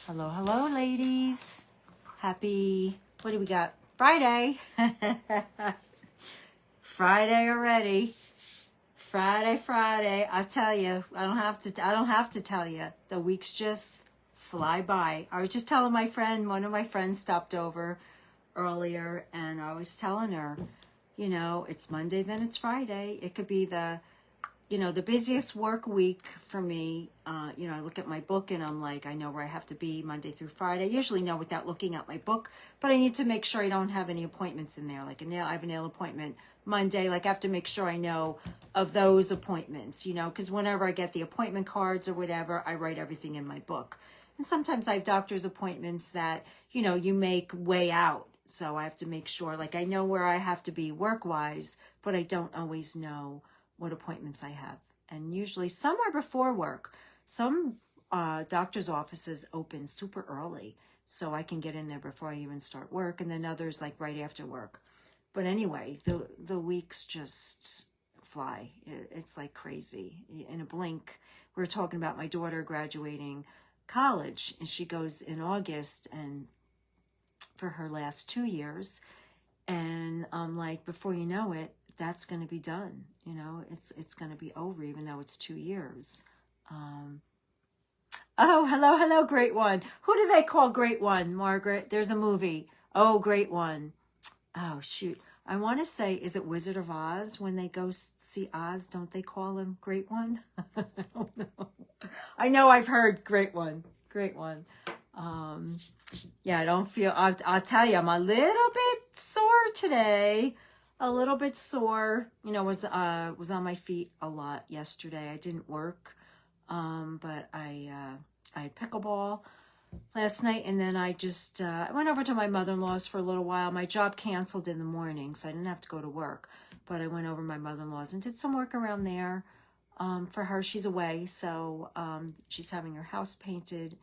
Hello, hello, ladies. Happy, what do we got? Friday. Friday already. Friday. I tell you, I don't have to tell you. The weeks just fly by. I was just telling my friend, one of my friends stopped over earlier, and I was telling her, it's Monday, then it's Friday. It could be the busiest work week for me. I look at my book and I'm like, I know where I have to be Monday through Friday. I usually know without looking at my book, but I need to make sure I don't have any appointments in there. Like I have a nail appointment Monday. Like I have to make sure I know of those appointments, because whenever I get the appointment cards or whatever, I write everything in my book. And sometimes I have doctor's appointments that, you make way out. So I have to make sure, like I know where I have to be work-wise, but I don't always know what appointments I have. And usually some are before work. Some doctor's offices open super early, so I can get in there before I even start work, and then others like right after work. But anyway, the weeks just fly. It's like crazy. In a blink, we were talking about my daughter graduating college, and she goes in August, and for her last 2 years, and I'm like, before you know it, that's going to be done. It's going to be over, even though it's 2 years. Oh, hello, Great One. Who do they call Great One, Margaret? There's a movie. Oh, Great One. Oh, shoot. I want to say, is it Wizard of Oz? When they go see Oz, don't they call him Great One? I don't know. I know I've heard Great One. Great One. Yeah, I don't feel, I'll tell you, I'm a little bit sore today. A little bit sore, was on my feet a lot yesterday. I didn't work, but I had pickleball last night, and then I just I went over to my mother-in-law's for a little while. My job canceled in the morning, so I didn't have to go to work, but I went over to my mother-in-law's and did some work around there. For her, she's away, so she's having her house painted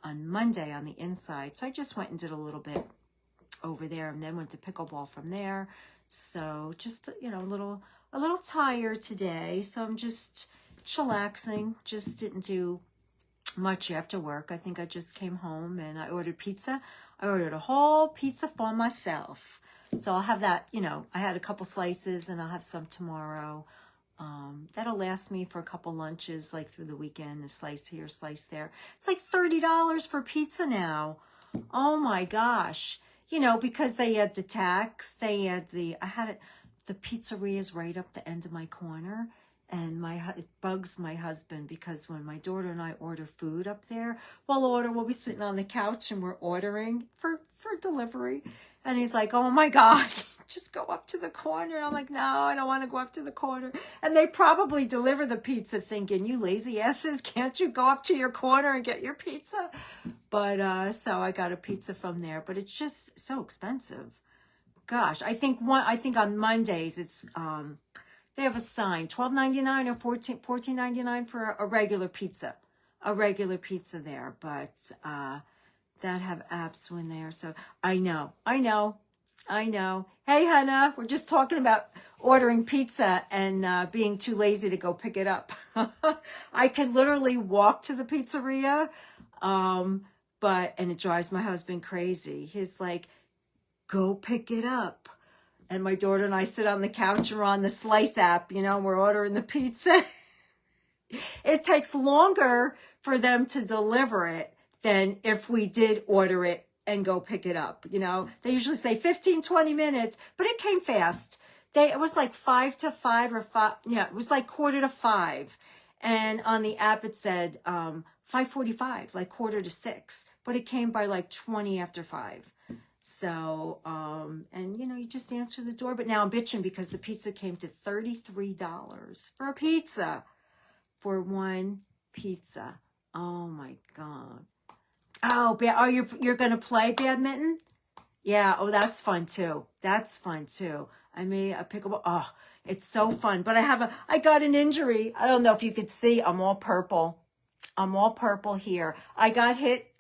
on Monday on the inside. So I just went and did a little bit over there, and then went to pickleball from there. So just, a little tired today. So I'm just chillaxing. Just didn't do much after work. I think I just came home and I ordered pizza. I ordered a whole pizza for myself. So I'll have that, I had a couple slices and I'll have some tomorrow. That'll last me for a couple lunches, like through the weekend, a slice here, slice there. It's like $30 for pizza now. Oh my gosh. Because they had the tax, they had the pizzeria is right up the end of my corner, and it bugs my husband because when my daughter and I order food up there, we'll be sitting on the couch and we're ordering for delivery, and he's like, oh my God, just go up to the corner. And I'm like, no, I don't want to go up to the corner. And they probably deliver the pizza thinking, you lazy asses, can't you go up to your corner and get your pizza? But so I got a pizza from there, but it's just so expensive. Gosh, I think on Mondays it's they have a sign, $12.99 or $14.99 for a regular pizza. A regular pizza there, but that have apps when there. So I know. Hey, Hannah, we're just talking about ordering pizza and being too lazy to go pick it up. I could literally walk to the pizzeria, and it drives my husband crazy. He's like, go pick it up. And my daughter and I sit on the couch or on the Slice app, we're ordering the pizza. It takes longer for them to deliver it than if we did order it and go pick it up. They usually say 15, 20 minutes, but it came fast. It was like 5 to 5 or 5. Yeah, it was like 4:45. And on the app, it said 5:45, like 5:45, but it came by like 20 after 5. So, and you just answer the door, but now I'm bitching because the pizza came to $33 for a pizza, for one pizza. Oh my God. Oh, you're going to play badminton? Yeah. Oh, that's fun too. I made a pickleball. Oh, it's so fun. But I got an injury. I don't know if you could see, I'm all purple here. I got hit,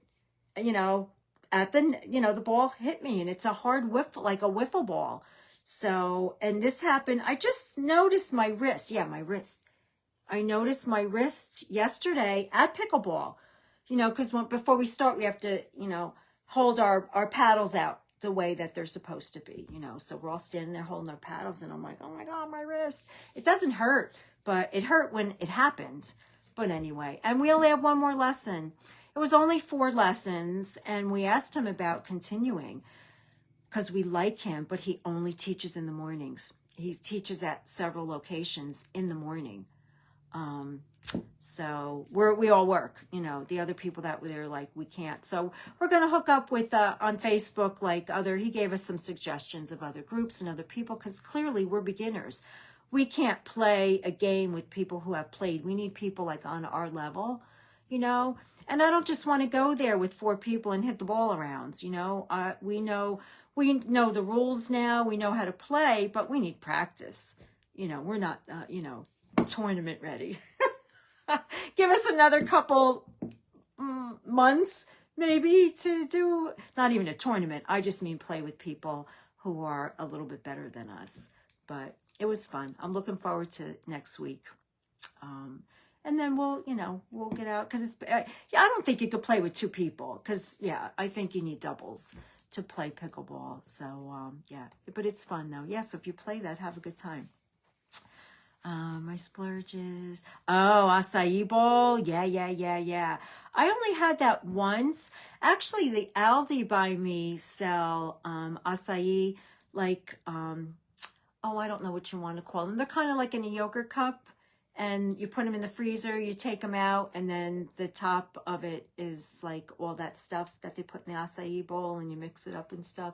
at the ball hit me, and it's a hard like a wiffle ball. So, and this happened, I just noticed my wrist. Yeah, my wrist. I noticed my wrist yesterday at pickleball. you know, because before we start, we have to, you know, hold our paddles out the way that they're supposed to be, you know. So we're all standing there holding our paddles, and I'm like, oh my God, my wrist. It doesn't hurt, but it hurt when it happened. But anyway, and we only have one more lesson. It was only 4 lessons, and we asked him about continuing because we like him, but he only teaches in the mornings. He teaches at several locations in the morning. So we all work, you know, the other people that were there, like, we can't. So we're going to hook up with, on Facebook, like he gave us some suggestions of other groups and other people, because clearly we're beginners. We can't play a game with people who have played. We need people like on our level, you know, and I don't just want to go there with 4 people and hit the ball around, you know. We know the rules now. We know how to play, but we need practice. You know, we're not, you know, tournament ready. Give us another couple months maybe to do, not even a tournament. I just mean play with people who are a little bit better than us. But it was fun. I'm looking forward to next week. And then we'll get out, because it's, I don't think you could play with 2 people, because, yeah, I think you need doubles to play pickleball. So, yeah, but it's fun though. Yeah, so if you play that, have a good time. My splurges. Oh, acai bowl. Yeah. I only had that once. Actually, the Aldi by me sell acai, like, oh, I don't know what you want to call them. They're kind of like in a yogurt cup, and you put them in the freezer, you take them out, and then the top of it is like all that stuff that they put in the acai bowl, and you mix it up and stuff.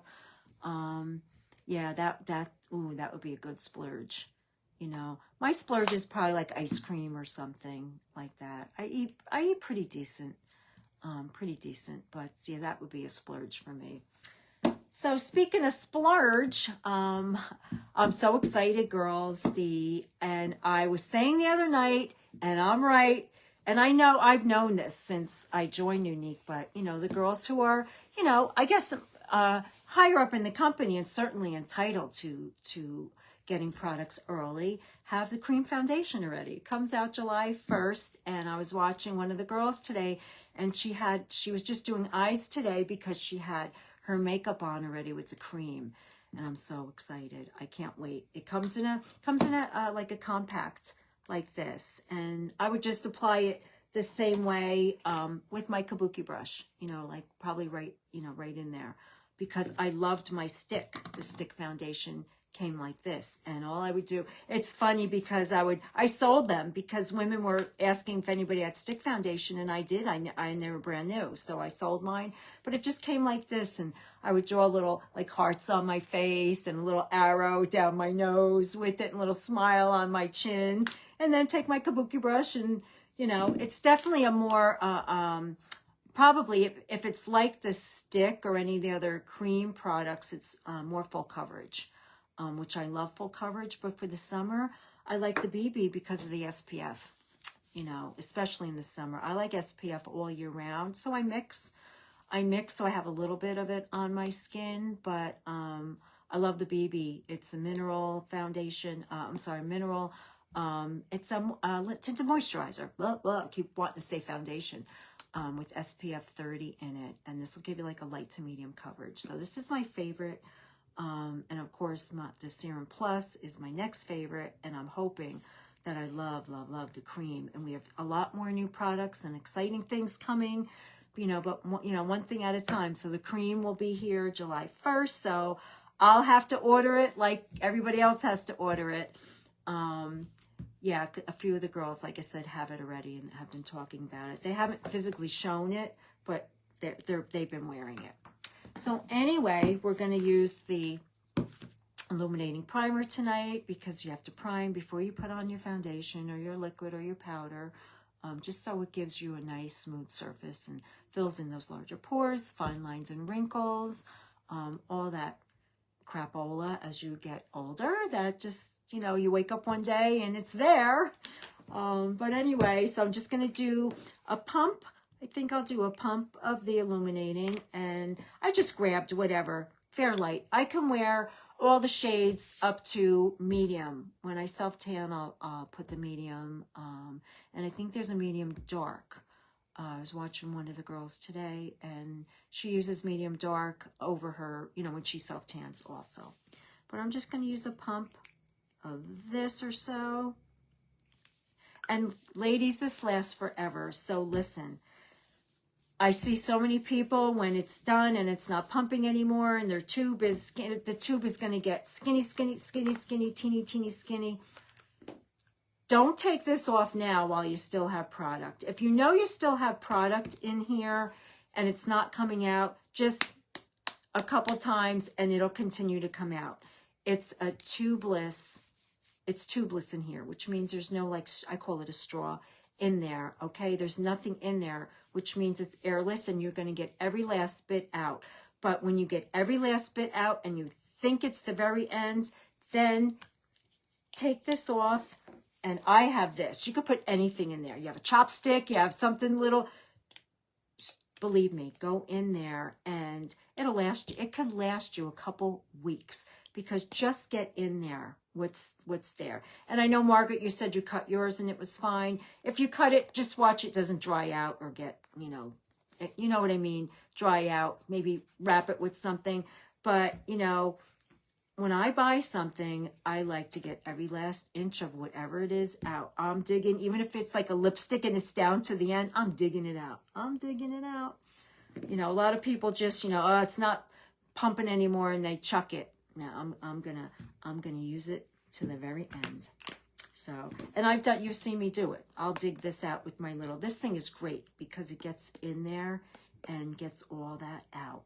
Yeah, that would be a good splurge. You know, my splurge is probably like ice cream or something like that. I eat pretty decent, but yeah, that would be a splurge for me. So speaking of splurge, I'm so excited, girls. And I was saying the other night, and I'm right, and I know I've known this since I joined Unique, but you know, the girls who are, you know, I guess higher up in the company and certainly entitled to getting products early, have the cream foundation already. It comes out July 1st, and I was watching one of the girls today, and she was just doing eyes today because she had her makeup on already with the cream, and I'm so excited. I can't wait. It comes in a like a compact like this, and I would just apply it the same way with my kabuki brush, you know, like probably right in there, because I loved my stick. The stick foundation came like this, and all I would do, it's funny because I sold them because women were asking if anybody had stick foundation, and I did. they were brand new, so I sold mine, but it just came like this, and I would draw little like hearts on my face and a little arrow down my nose with it and a little smile on my chin, and then take my kabuki brush, and you know, it's definitely a more probably if it's like the stick or any of the other cream products, it's more full coverage. Which I love full coverage, but for the summer, I like the BB because of the SPF, you know, especially in the summer. I like SPF all year round, so I mix so I have a little bit of it on my skin, but I love the BB. It's a mineral foundation, it's a tinted moisturizer. I keep wanting to say foundation, with SPF 30 in it, and this will give you like a light to medium coverage. So this is my favorite. And of course, the Serum Plus is my next favorite, and I'm hoping that I love the cream. And we have a lot more new products and exciting things coming, you know, but you know, one thing at a time. So the cream will be here July 1st, so I'll have to order it like everybody else has to order it. Yeah, a few of the girls, like I said, have it already and have been talking about it. They haven't physically shown it, but they've been wearing it. So anyway, we're going to use the illuminating primer tonight because you have to prime before you put on your foundation or your liquid or your powder, just so it gives you a nice smooth surface and fills in those larger pores, fine lines and wrinkles, all that crapola as you get older that just, you know, you wake up one day and it's there. But anyway, so I'm just going to do a pump. I think I'll do a pump of the illuminating, and I just grabbed whatever, Fairlight. I can wear all the shades up to medium. When I self-tan, I'll put the medium, and I think there's a medium dark. I was watching one of the girls today, and she uses medium dark over her, you know, when she self-tans also. But I'm just going to use a pump of this or so. And ladies, this lasts forever. So listen, I see so many people when it's done and it's not pumping anymore, and their tube is, the tube is going to get skinny, skinny, skinny, skinny, teeny, teeny, skinny. Don't take this off now while you still have product. If you know you still have product in here and it's not coming out, just a couple times and it'll continue to come out. It's a tubeless, it's tubeless in here, which means there's no, like, I call it a straw in there, okay? There's nothing in there, which means it's airless and you're going to get every last bit out. But when you get every last bit out and you think it's the very end, then take this off. And I have this. You could put anything in there. You have a chopstick, you have something little. Just believe me, go in there and it'll last you. It could last you a couple weeks, because just get in there what's there. And I know, Margaret, you said you cut yours and it was fine. If you cut it, just watch it doesn't dry out or get, you know what I mean, dry out. Maybe wrap it with something. But, you know, when I buy something, I like to get every last inch of whatever it is out. I'm digging, even if it's like a lipstick and it's down to the end, I'm digging it out. I'm digging it out. You know, a lot of people just, you know, oh, it's not pumping anymore, and they chuck it. No, I'm gonna use it to the very end. So, and you've seen me do it. I'll dig this out with my little, this thing is great because it gets in there and gets all that out.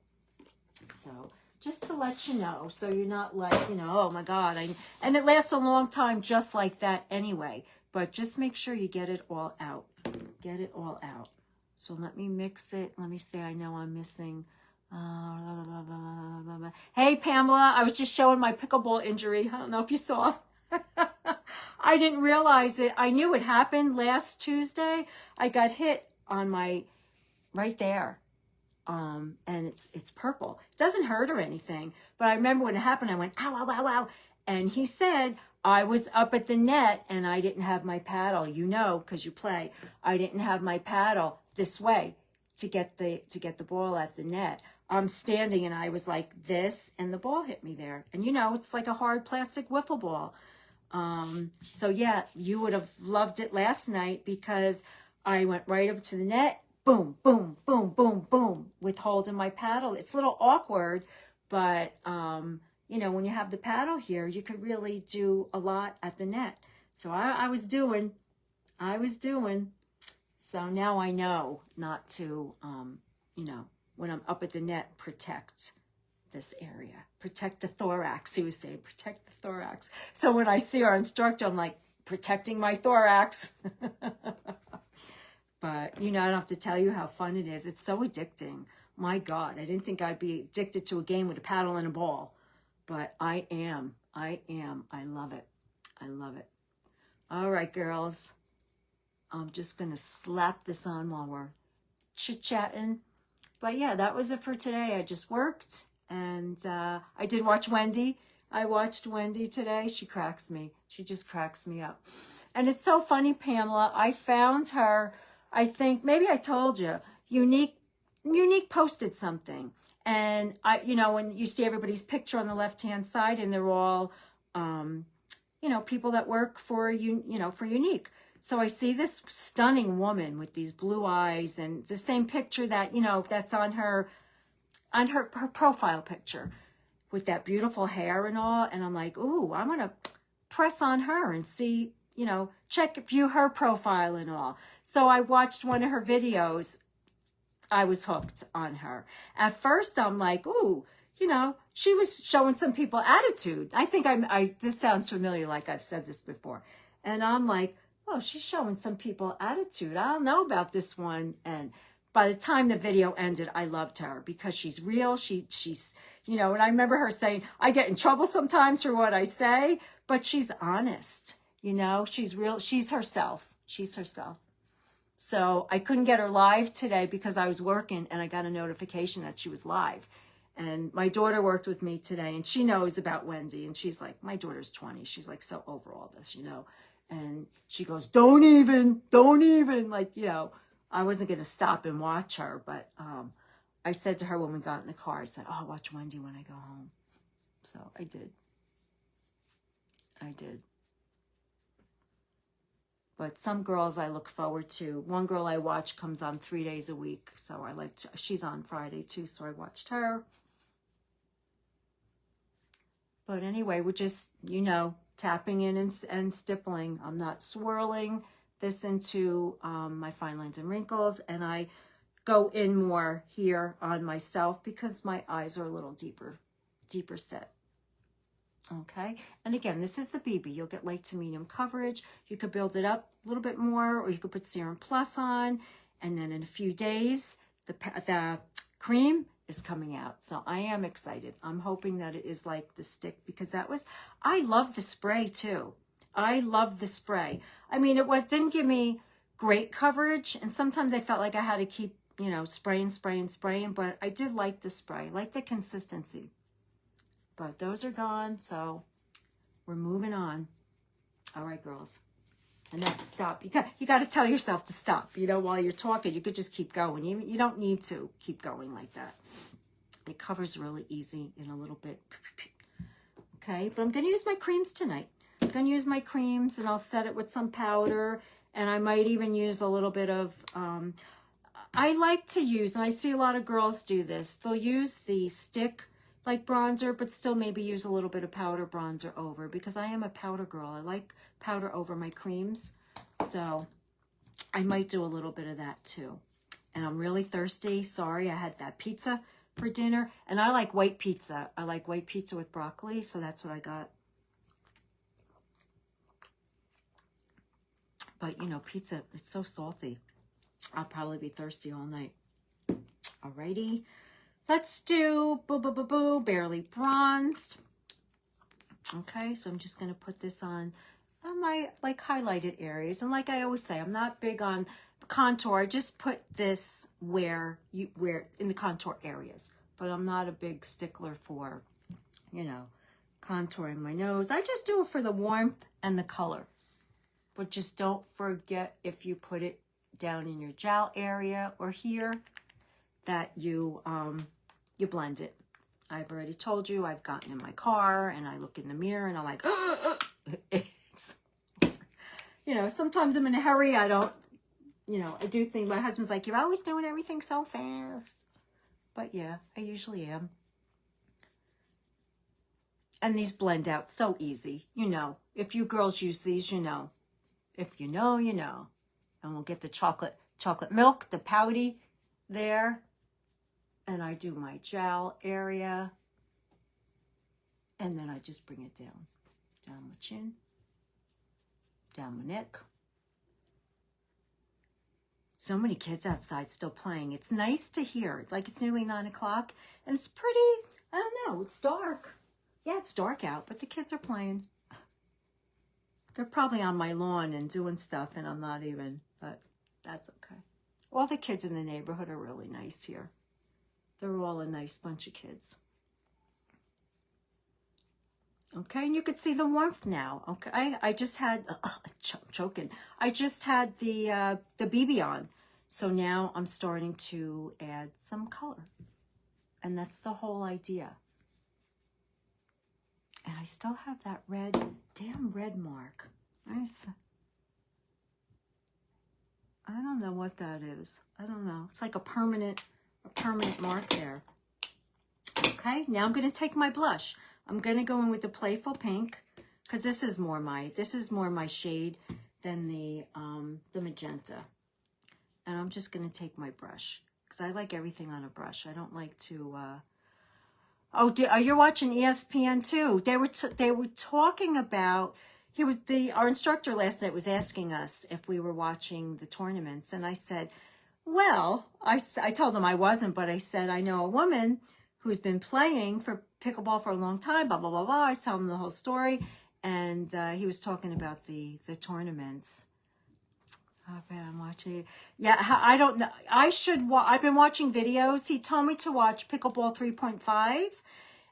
So, just to let you know, so you're not like, you know, oh my God. And it lasts a long time just like that anyway. But just make sure you get it all out. Get it all out. So let me mix it. Let me see. I know I'm missing. Hey, Pamela. I was just showing my pickleball injury. I don't know if you saw. I didn't realize it. I knew it happened last Tuesday. I got hit on my, right there. And it's purple. It doesn't hurt or anything, but I remember when it happened, I went, ow, ow, ow, ow. And he said, I was up at the net and I didn't have my paddle, you know, because you play. I didn't have my paddle this way to get the ball at the net. I'm standing and I was like this, and the ball hit me there. And you know, it's like a hard plastic wiffle ball. So yeah, you would have loved it last night because I went right up to the net. Boom, boom, boom, boom, boom, with holding my paddle. It's a little awkward, but, you know, when you have the paddle here, you could really do a lot at the net. So I was doing. So now I know not to, you know, when I'm up at the net, protect this area. Protect the thorax, he was saying, protect the thorax. So when I see our instructor, I'm like, protecting my thorax. But, you know, I don't have to tell you how fun it is. It's so addicting. My God, I didn't think I'd be addicted to a game with a paddle and a ball. But I am. I love it. I love it. All right, girls. I'm just going to slap this on while we're chit-chatting. But, yeah, that was it for today. I just worked. And I did watch Wendy. I watched Wendy today. She cracks me. She just cracks me up. And it's so funny, Pamela. I found her... I think maybe I told you, Unique posted something, and you know, when you see everybody's picture on the left-hand side, and they're all, you know, people that work for for Unique. So I see this stunning woman with these blue eyes, and the same picture that, you know, that's on her profile picture with that beautiful hair and all. And I'm like, ooh, I'm gonna press on her and see. You know, view her profile and all. So I watched one of her videos. I was hooked on her. At first, I'm like, ooh, you know, she was showing some people attitude. I think this sounds familiar, like I've said this before. And I'm like, oh, she's showing some people attitude. I don't know about this one. And by the time the video ended, I loved her because she's real. She's, you know, and I remember her saying, I get in trouble sometimes for what I say, but she's honest. You know, she's real. She's herself. She's herself. So I couldn't get her live today because I was working, and I got a notification that she was live. And my daughter worked with me today, and she knows about Wendy. And she's like, my daughter's 20. She's like so over all this, you know. And she goes, don't even, like, you know, I wasn't going to stop and watch her, but I said to her when we got in the car, I said, oh, I'll watch Wendy when I go home. So I did. I did. But some girls I look forward to. One girl I watch comes on 3 days a week. So she's on Friday too, so I watched her. But anyway, we're just, you know, tapping in and stippling. I'm not swirling this into my fine lines and wrinkles. And I go in more here on myself because my eyes are a little deeper set. Okay, and again, this is the BB. You'll get light to medium coverage. You could build it up a little bit more, or you could put Serum Plus on, and then in a few days, the cream is coming out. So I am excited. I'm hoping that it is like the stick, because I love the spray too. I love the spray. I mean, it didn't give me great coverage, and sometimes I felt like I had to keep, you know, spraying, but I did like the spray, like the consistency. But those are gone, so we're moving on. All right, girls. Enough to stop. You got to tell yourself to stop. You know, while you're talking, you could just keep going. You don't need to keep going like that. It covers really easy in a little bit. Okay, but I'm going to use my creams tonight. I'm going to use my creams, and I'll set it with some powder, and I might even use a little bit of... I like to use, and I see a lot of girls do this, they'll use the stick like bronzer, but still maybe use a little bit of powder bronzer over, because I am a powder girl. I like powder over my creams. So I might do a little bit of that too. And I'm really thirsty. Sorry, I had that pizza for dinner. And I like white pizza. I like white pizza with broccoli, so that's what I got. But, you know, pizza, it's so salty. I'll probably be thirsty all night. Alrighty. Let's do Barely Bronzed. Okay, so I'm just going to put this on my like highlighted areas. And like I always say, I'm not big on contour. I just put this where in the contour areas. But I'm not a big stickler for, you know, contouring my nose. I just do it for the warmth and the color. But just don't forget, if you put it down in your jowl area or here, that you blend it. I've already told you, I've gotten in my car and I look in the mirror and I'm like, it's, you know, sometimes I'm in a hurry. I don't, you know, I do think, my husband's like, you're always doing everything so fast. But yeah, I usually am. And these blend out so easy. You know, if you girls use these, you know. If you know, you know. And we'll get the chocolate milk, the pouty there. And I do my jowl area. And then I just bring it down. Down my chin. Down my neck. So many kids outside still playing. It's nice to hear. Like, it's nearly 9 o'clock. And it's pretty, I don't know, it's dark. Yeah, it's dark out, but the kids are playing. They're probably on my lawn and doing stuff, and I'm not even, but that's okay. All the kids in the neighborhood are really nice here. They're all a nice bunch of kids. Okay, and you could see the warmth now. Okay, I just had, I'm choking. I just had the BB on. So now I'm starting to add some color. And that's the whole idea. And I still have that damn red mark. I don't know what that is. I don't know. It's like a permanent mark there. Okay, now I'm going to take my blush. I'm going to go in with the Playful Pink, because this is more my shade than the magenta. And I'm just going to take my brush, because I like everything on a brush. I don't like to you're watching ESPN too. They were talking about, our instructor last night was asking us if we were watching the tournaments, and I said, well, I told him I wasn't, but I said, I know a woman who's been playing for pickleball for a long time, blah, blah, blah, blah. I was telling him the whole story, and he was talking about the tournaments. Oh, man, I'm watching it. Yeah, I don't know. I've been watching videos. He told me to watch Pickleball 3.5,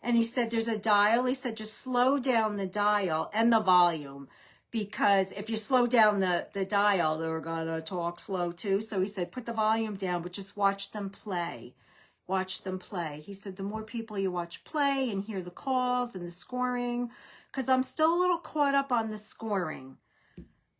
and he said there's a dial. He said just slow down the dial and the volume because if you slow down the dial, they're gonna talk slow too. So he said, put the volume down, but just watch them play. Watch them play. He said, the more people you watch play and hear the calls and the scoring, because I'm still a little caught up on the scoring.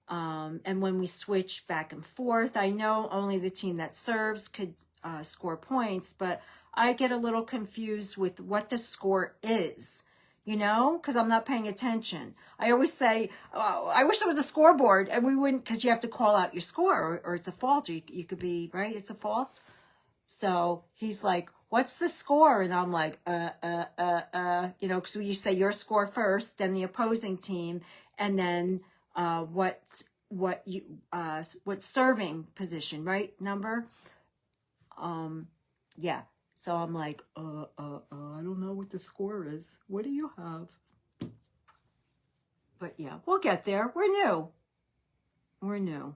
And when we switch back and forth, I know only the team that serves could score points, but I get a little confused with what the score is, you know, because I'm not paying attention. I always say, oh, I wish there was a scoreboard, and we wouldn't, because you have to call out your score, or it's a fault. You could be, right? It's a fault. So he's like, what's the score? And I'm like, you know, because you say your score first, then the opposing team, and then what serving position, right? Number. Yeah. So I'm like, I don't know what the score is. What do you have? But yeah, we'll get there. We're new. We're new.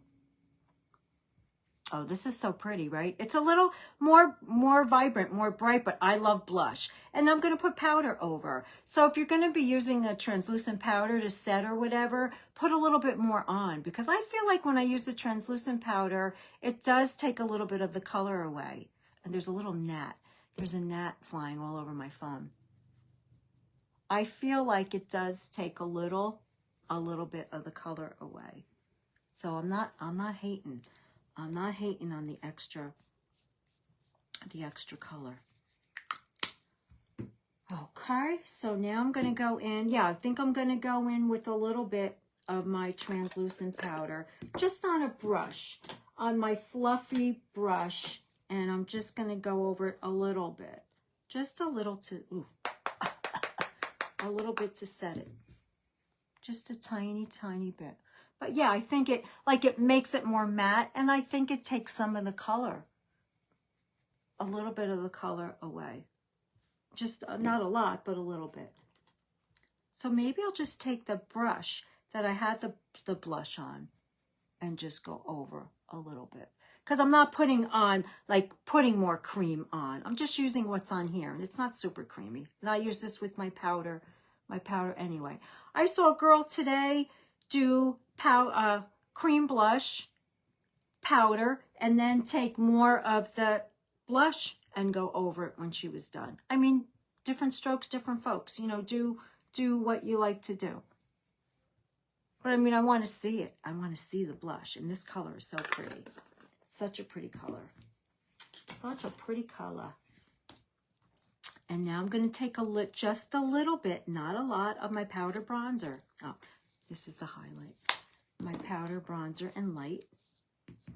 Oh, this is so pretty, right? It's a little more vibrant, more bright, but I love blush. And I'm going to put powder over. So if you're going to be using a translucent powder to set or whatever, put a little bit more on, because I feel like when I use the translucent powder, it does take a little bit of the color away. And there's a little gnat. There's a gnat flying all over my phone. I feel like it does take a little bit of the color away. So I'm not hating. I'm not hating on the extra color. Okay, so now I'm going to go in. Yeah, I think I'm going to go in with a little bit of my translucent powder, just on a brush, on my fluffy brush, and I'm just going to go over it a little bit. Just a little a little bit to set it. Just a tiny, tiny bit. But yeah, I think it makes it more matte, and I think it takes some of the color, a little bit of the color away. Just not a lot, but a little bit. So maybe I'll just take the brush that I had the blush on and just go over a little bit. Because I'm not putting more cream on. I'm just using what's on here, and it's not super creamy. And I use this with my powder anyway. I saw a girl today do cream blush, powder, and then take more of the blush and go over it when she was done. I mean, different strokes, different folks. You know, do what you like to do. But I mean, I want to see it. I want to see the blush. And this color is so pretty. Such a pretty color. Such a pretty color. And now I'm going to take just a little bit, not a lot, of my powder bronzer. Oh, this is the highlight. My powder bronzer and light.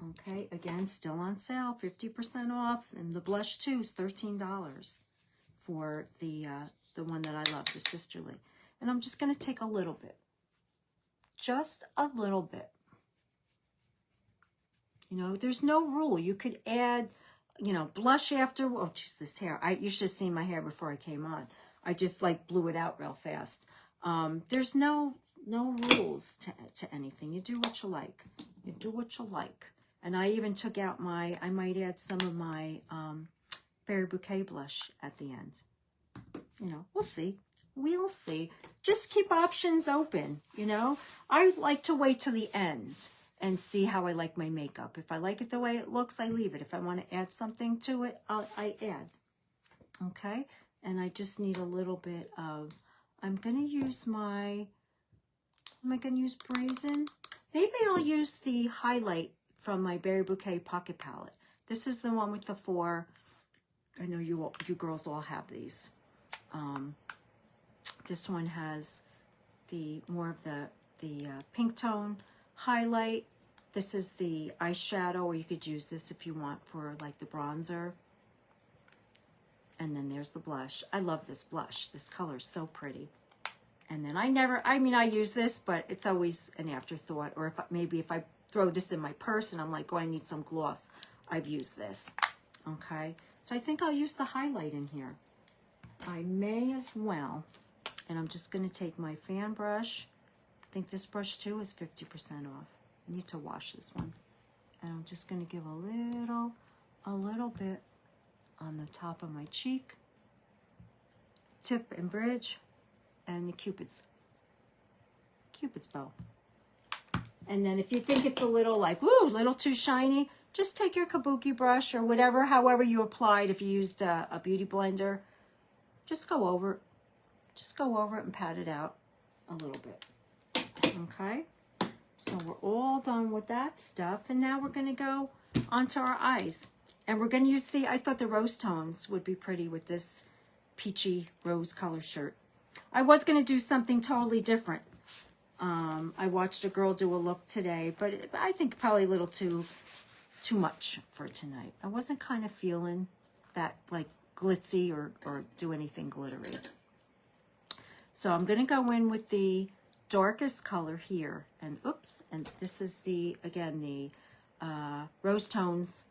Okay, again, still on sale, 50% off. And the blush too is $13 for the one that I love, the Sisterly. And I'm just going to take a little bit. Just a little bit. You know, there's no rule. You could add, you know, blush after. Oh, geez, this hair. You should have seen my hair before I came on. I just blew it out real fast. There's no rules to anything. You do what you like. You do what you like. And I even took out I might add some of my Fairy Bouquet blush at the end. You know, we'll see. We'll see. Just keep options open, you know. I like to wait till the end and see how I like my makeup. If I like it the way it looks, I leave it. If I want to add something to it, I add. Okay? And I just need a little bit of, I'm going to use am I going to use Brazen? Maybe I'll use the highlight from my Berry Bouquet Pocket Palette. This is the one with the 4. I know you girls all have these. This one has more of the pink tone highlight. This is the eyeshadow, or you could use this if you want for the bronzer. And then there's the blush. I love this blush. This color is so pretty. And then I use this, but it's always an afterthought. Or if I throw this in my purse and I'm like, oh, I need some gloss, I've used this. Okay. So I think I'll use the highlight in here. I may as well. And I'm just going to take my fan brush. I think this brush too is 50% off. I need to wash this one. And I'm just going to give a little bit on the top of my cheek, tip and bridge, and the Cupid's bow. And then if you think it's a little like, ooh, a little too shiny, just take your kabuki brush or whatever, however you applied. If you used a beauty blender, just go over it. Just go over it and pat it out a little bit. Okay? So we're all done with that stuff. And now we're going to go onto our eyes. And we're going to use I thought the rose tones would be pretty with this peachy rose color shirt. I was going to do something totally different. I watched a girl do a look today, but I think probably a little too much for tonight. I wasn't kind of feeling that like glitzy or do anything glittery. So I'm going to go in with the darkest color here. And oops, and this is again, the Rose Tones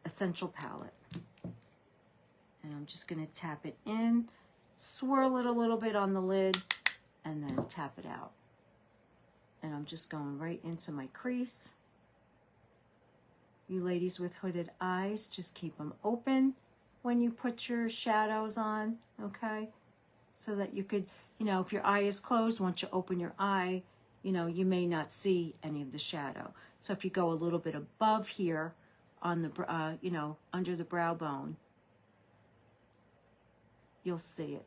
Essential Palette. And I'm just going to tap it in, swirl it a little bit on the lid, and then tap it out. And I'm just going right into my crease. You ladies with hooded eyes, just keep them open when you put your shadows on, okay? So that you could, if your eye is closed, once you open your eye, you may not see any of the shadow. So if you go a little bit above here on the, under the brow bone, you'll see it.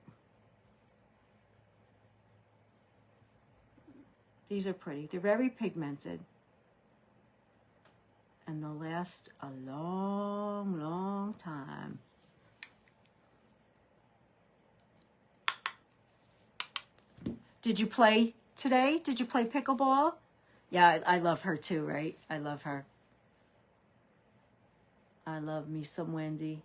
These are pretty. They're very pigmented. And they'll last a long, long time. Did you play today? Did you play pickleball? Yeah, I love her too, right? I love her. I love me some Wendy.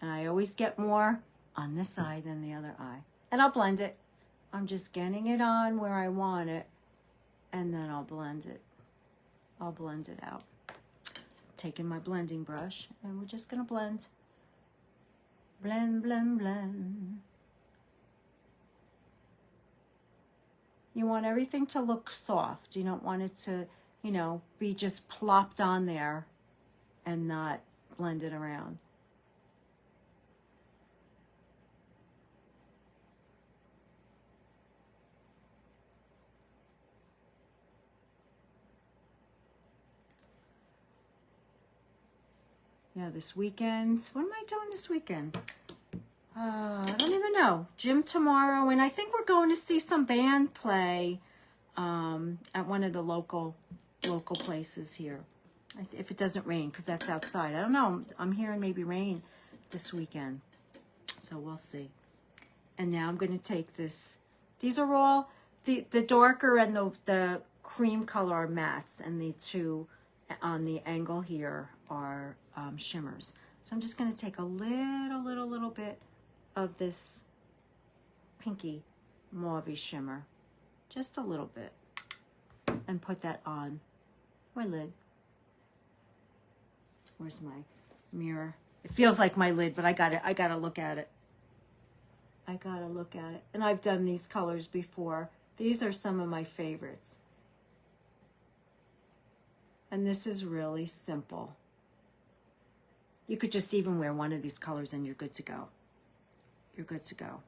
And I always get more on this eye than the other eye. And I'll blend it. I'm just getting it on where I want it. And then I'll blend it. I'll blend it out. Taking my blending brush. And we're just going to blend. Blend, blend, blend. You want everything to look soft. You don't want it to, be just plopped on there and not blended around. Yeah, this weekend. What am I doing this weekend? I don't even know. Gym tomorrow, and I think we're going to see some band play at one of the local places here. If it doesn't rain, because that's outside. I don't know. I'm hearing maybe rain this weekend. So we'll see. And now I'm going to take this. These are all, the darker and the cream color are mattes, and the two on the angle here are shimmers. So I'm just going to take a little bit of this pinky mauve shimmer, just a little bit, and put that on my lid. Where's my mirror? It feels like my lid, but I gotta look at it. I gotta look at it. And I've done these colors before. These are some of my favorites. And this is really simple. You could just even wear one of these colors and you're good to go. You're good to go.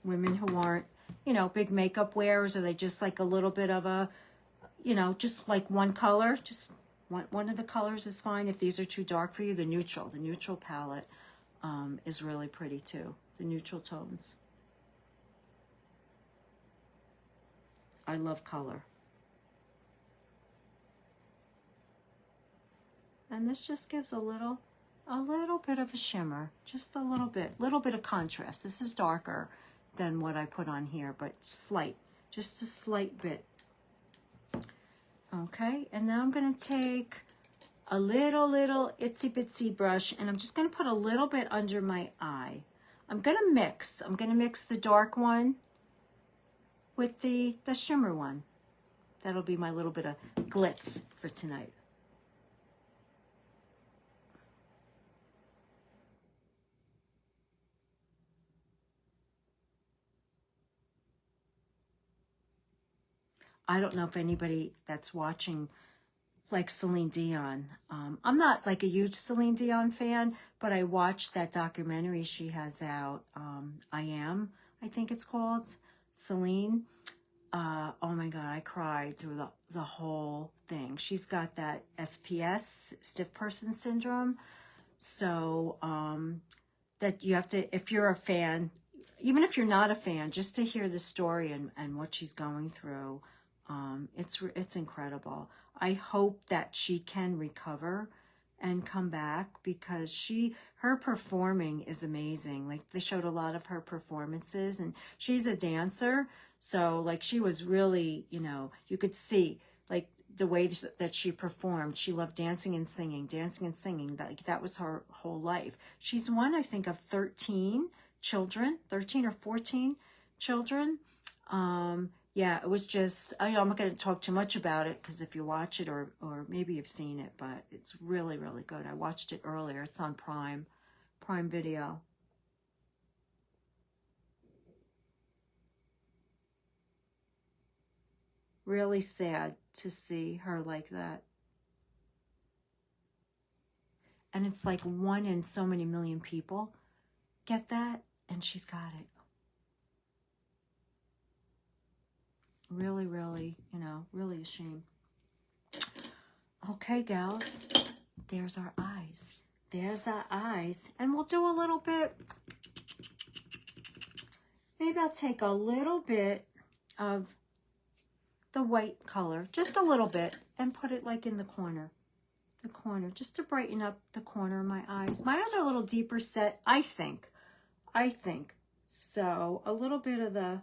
Women who aren't, big makeup wearers, or they just like a little bit of a, just like one color, just one of the colors is fine. If these are too dark for you, the neutral palette is really pretty too. The neutral tones. I love color. And this just gives a little bit of a shimmer, just a little bit of contrast. This is darker than what I put on here, but slight, just a slight bit. Okay, and now I'm gonna take a little itsy bitsy brush, and I'm just gonna put a little bit under my eye. I'm gonna mix the dark one with the shimmer one. That'll be my little bit of glitz for tonight. I don't know if anybody that's watching like Celine Dion. I'm not like a huge Celine Dion fan, but I watched that documentary she has out. I Am, I think it's called, Celine. Oh my God, I cried through the whole thing. She's got that SPS, stiff person syndrome. So that you have to, if you're a fan, even if you're not a fan, just to hear the story and what she's going through, it's incredible. I hope that she can recover and come back, because her performing is amazing. Like, they showed a lot of her performances, and she's a dancer. So like, she was really, you could see like the way that she performed. She loved dancing and singing. That was her whole life. She's one, I think, of 13 children, 13 or 14 children. Yeah, it was just, I'm not going to talk too much about it, because if you watch it, or maybe you've seen it, but it's really, really good. I watched it earlier. It's on Prime Video. Really sad to see her like that. And it's like one in so many million people get that, and she's got it. Really, really, really a shame. Okay, gals, there's our eyes. There's our eyes. And we'll do a little bit, maybe I'll take a little bit of the white color, just a little bit, and put it like in the corner, just to brighten up the corner of my eyes. My eyes are a little deeper set, I think. So a little bit of the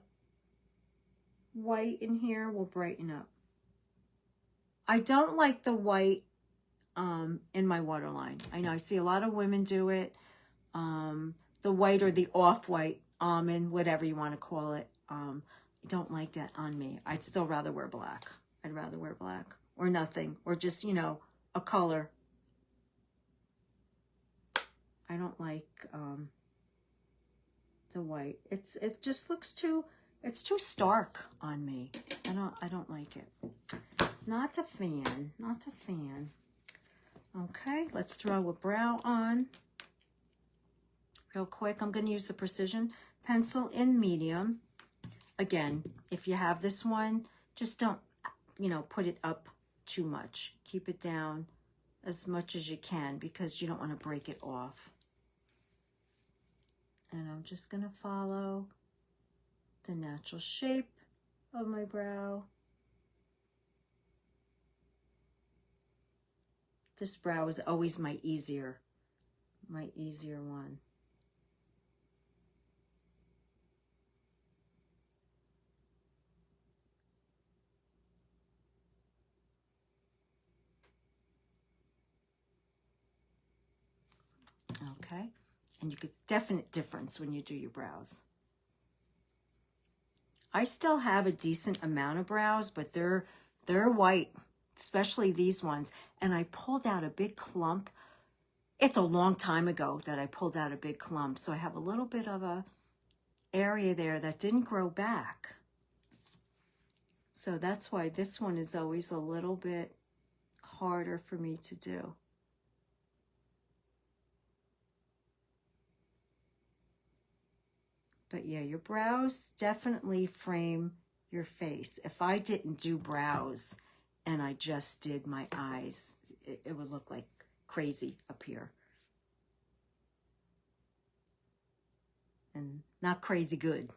white in here will brighten up. I don't like the white in my waterline. I know I see a lot of women do it. The white or the off-white, almond, whatever you want to call it. I don't like that on me. I'd still rather wear black. I'd rather wear black or nothing, or just, a color. I don't like the white. It just looks it's too stark on me. I don't like it. Not a fan. Okay, let's throw a brow on real quick. I'm going to use the Precision pencil in medium. Again, if you have this one, just don't, put it up too much. Keep it down as much as you can, because you don't want to break it off. And I'm just going to follow the natural shape of my brow. This brow is always my easier one. Okay, and you get definite difference when you do your brows. I still have a decent amount of brows, but they're white, especially these ones. And I pulled out a big clump. It's a long time ago that I pulled out a big clump, so I have a little bit of a area there that didn't grow back. So that's why this one is always a little bit harder for me to do. But yeah, your brows definitely frame your face. If I didn't do brows and I just did my eyes, it would look like crazy up here. And not crazy good.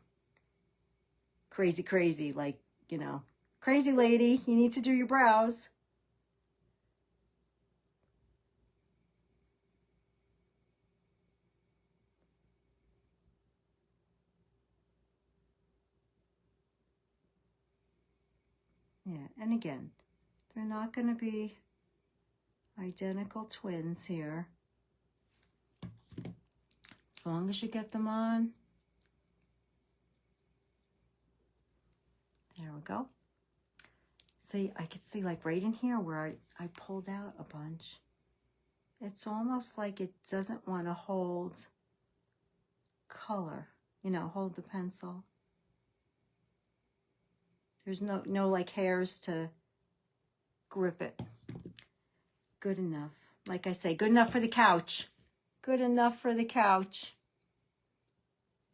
Crazy, like, crazy lady, you need to do your brows. Yeah, and again, they're not going to be identical twins here. As long as you get them on. There we go. See, I could see like right in here where I pulled out a bunch. It's almost like it doesn't want to hold color, hold the pencil. There's no like hairs to grip it. Good enough. Like I say, good enough for the couch. Good enough for the couch.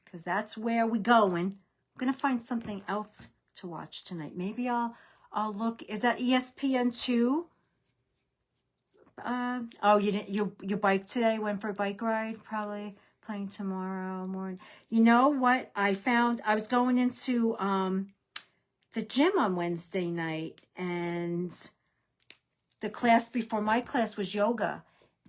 Because that's where we're going. I'm going to find something else to watch tonight. Maybe I'll look. Is that ESPN2? Oh, you didn't. Your bike today went for a bike ride. Probably playing tomorrow morning. You know what I found? I was going into the gym on Wednesday night, and the class before my class was yoga.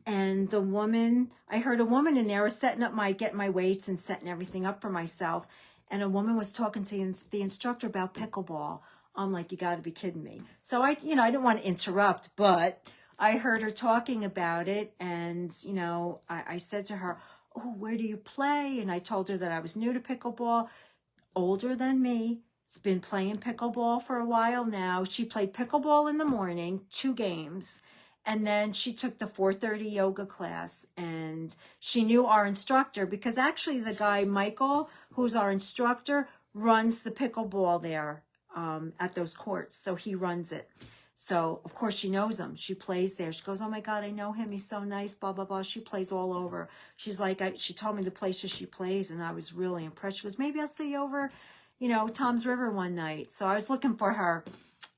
And the woman, I heard a woman in there was setting up getting my weights and setting everything up for myself. And a woman was talking to the instructor about pickleball. I'm like, you got to be kidding me. So I didn't want to interrupt, but I heard her talking about it. And, I said to her, oh, where do you play? And I told her that I was new to pickleball, older than me. It's been playing pickleball for a while now. She played pickleball in the morning, 2 games. And then she took the 4:30 yoga class, and she knew our instructor because actually the guy, Michael, who's our instructor, runs the pickleball there at those courts. So he runs it. So, of course, she knows him. She plays there. She goes, oh, my God, I know him. He's so nice, blah, blah, blah. She plays all over. She's like, she told me the places she plays, and I was really impressed. She goes, maybe I'll see you over, Tom's River one night. So I was looking for her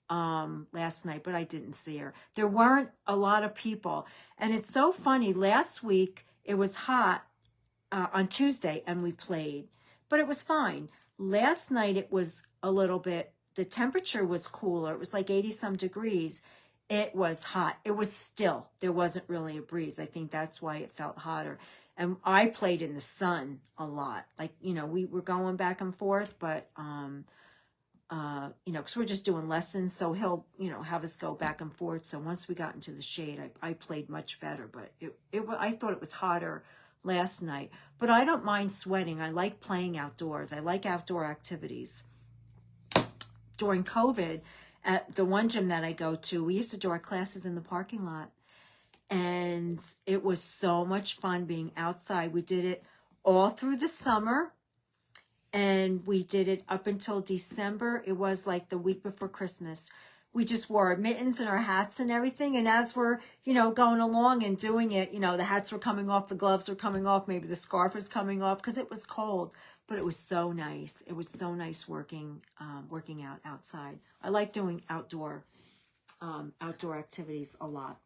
last night, but I didn't see her. There weren't a lot of people. And it's so funny. Last week, it was hot on Tuesday, and we played. But it was fine. Last night, it was a little bit, the temperature was cooler. It was like 80-some degrees. It was hot. It was still. There wasn't really a breeze. I think that's why it felt hotter. And I played in the sun a lot. Like, we were going back and forth, but because we're just doing lessons, so he'll, have us go back and forth. So once we got into the shade, I played much better, but I thought it was hotter last night. But I don't mind sweating. I like playing outdoors. I like outdoor activities. During COVID, at the one gym that I go to, we used to do our classes in the parking lot, and it was so much fun being outside. We did it all through the summer. And we did it up until December. It was like the week before Christmas. We just wore our mittens and our hats and everything. And as we're, going along and doing it, the hats were coming off, the gloves were coming off, maybe the scarf was coming off because it was cold. But it was so nice. It was so nice working out outside. I like doing outdoor activities a lot.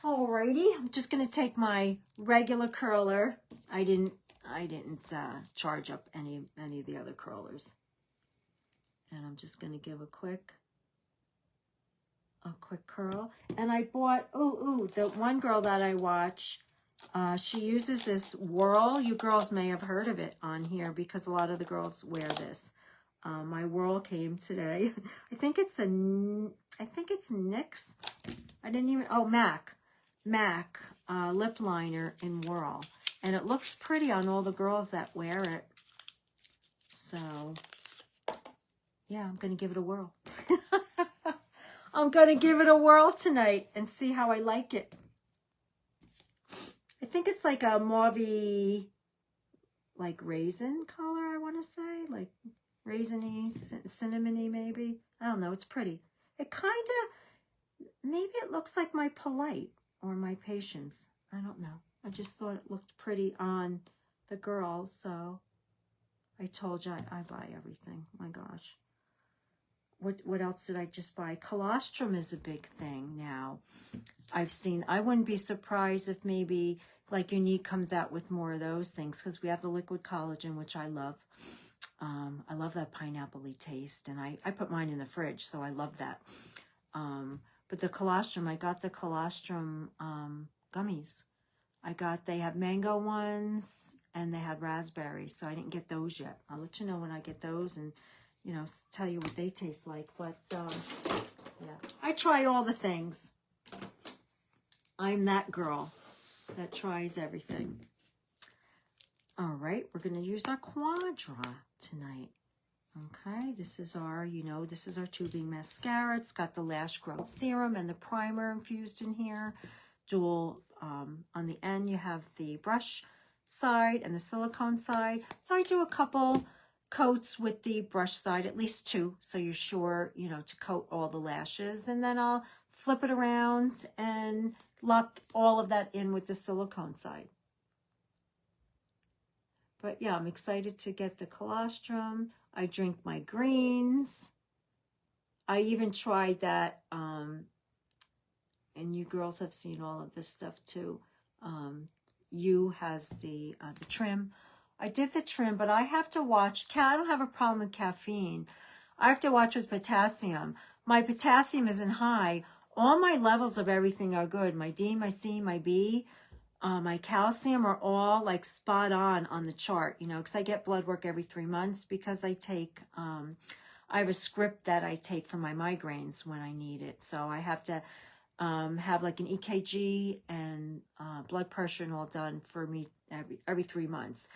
Alrighty, I'm just going to take my regular curler. I didn't charge up any of the other curlers. And I'm just going to give a quick curl. And I bought, the one girl that I watch, she uses this Whirl. You girls may have heard of it on here because a lot of the girls wear this. My Whirl came today. I think it's NYX. MAC lip liner in Whirl. And it looks pretty on all the girls that wear it. So, yeah, I'm going to give it a whirl. I'm going to give it a whirl tonight and see how I like it. I think it's like a mauve-y, like raisin color, I want to say. Like raisiny, cinnamony maybe. I don't know. It's pretty. It kind of, maybe it looks like my Polite or my Patience. I don't know. I just thought it looked pretty on the girls, so I told you I buy everything. My gosh. What else did I just buy? Colostrum is a big thing now. I wouldn't be surprised if maybe like Unique comes out with more of those things because we have the liquid collagen, which I love. I love that pineapple-y taste, and I put mine in the fridge, so I love that. But the colostrum, I got the colostrum gummies. They have mango ones and they had raspberry, so I didn't get those yet. I'll let you know when I get those and, tell you what they taste like. But, yeah, I try all the things. I'm that girl that tries everything. All right, we're going to use our Quadra tonight. Okay, this is our tubing mascara. It's got the lash growth serum and the primer infused in here. Dual, on the end you have the brush side and the silicone side. So I do a couple coats with the brush side, at least 2, so you're sure, you know, to coat all the lashes. And then I'll flip it around and lock all of that in with the silicone side. But yeah, I'm excited to get the colostrum. I drink my greens. I even tried that, and you girls have seen all of this stuff too. You has the trim. I did the trim, but I have to watch. I don't have a problem with caffeine. I have to watch with potassium. My potassium isn't high. All my levels of everything are good. My D, my C, my B, my calcium are all like spot on the chart, you know, because I get blood work every 3 months because I take, I have a script that I take for my migraines when I need it. So I have to have like an EKG and blood pressure and all done for me every 3 months.